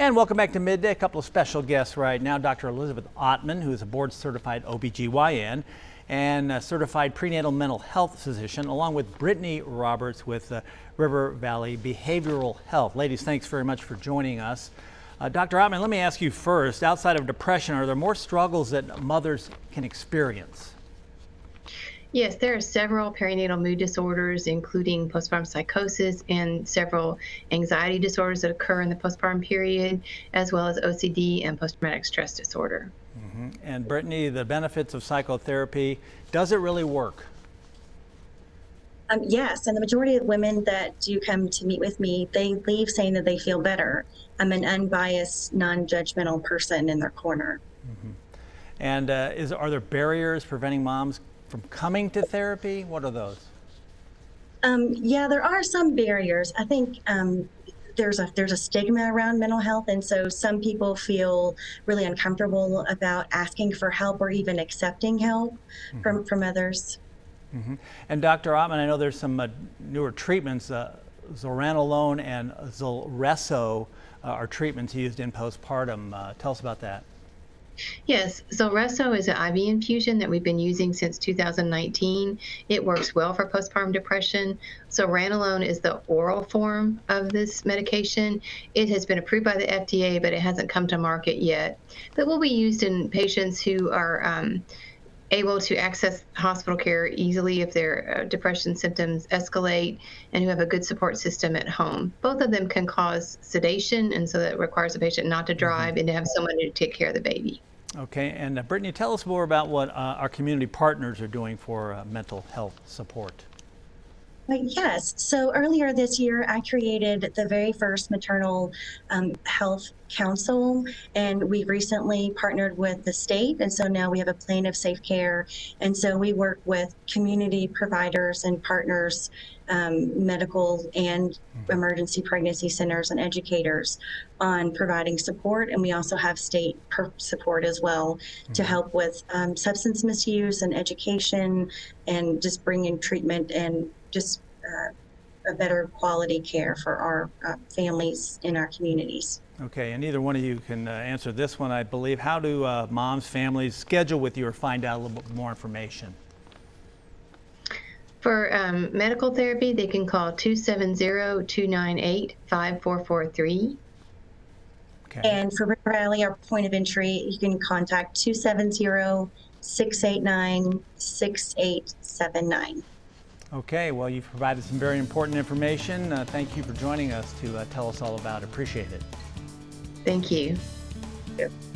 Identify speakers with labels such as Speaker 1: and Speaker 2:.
Speaker 1: And welcome back to Midday. A couple of special guests right now. Dr. Elizabeth Ottman, who is a board-certified OBGYN and a certified prenatal mental health physician, along with Brittani Roberts with RiverValley Behavioral Health. Ladies, thanks very much for joining us. Dr. Ottman, let me ask you first, outside of depression, are there more struggles that mothers can experience?
Speaker 2: Yes, there are several perinatal mood disorders, including postpartum psychosis and several anxiety disorders that occur in the postpartum period, as well as OCD and post-traumatic stress disorder.
Speaker 1: And Brittani, the benefits of psychotherapy, does it really work?
Speaker 3: Yes, and the majority of women that do come to meet with me, they leave saying that they feel better. I'm an unbiased, non-judgmental person in their corner.
Speaker 1: And are there barriers preventing moms from coming to therapy? What are those?
Speaker 3: Yeah, there are some barriers. I think there's a stigma around mental health, and so some people feel really uncomfortable about asking for help or even accepting help from others.
Speaker 1: And Dr. Ottman, I know there's some newer treatments. Zuranolone and Zulresso are treatments used in postpartum. Tell us about that.
Speaker 2: Yes, Zulresso is an IV infusion that we've been using since 2019. It works well for postpartum depression. Zuranolone is the oral form of this medication. It has been approved by the FDA, but it hasn't come to market yet. But will be used in patients who are able to access hospital care easily if their depression symptoms escalate and who have a good support system at home. Both of them can cause sedation, and so that requires the patient not to drive and to have someone to take care of the baby.
Speaker 1: Okay, and Brittani, tell us more about what our community partners are doing for mental health support.
Speaker 3: Yes, so earlier this year, I created the very first maternal health council, and we've recently partnered with the state, and so now we have a plan of safe care, and so we work with community providers and partners, medical and emergency pregnancy centers and educators on providing support, and we also have state support as well to help with substance misuse and education and just bringing treatment and just a better quality care for our families in our communities.
Speaker 1: Okay, and either one of you can answer this one, I believe. How do moms, families schedule with you or find out a little bit more information?
Speaker 2: For medical therapy, they can call 270-298-5443.
Speaker 3: Okay. And for RiverValley, our point of entry, you can contact 270-689-6879.
Speaker 1: Okay, well, you've provided some very important information. Thank you for joining us to tell us all about it. Appreciate it.
Speaker 2: Thank you.
Speaker 3: Thank you.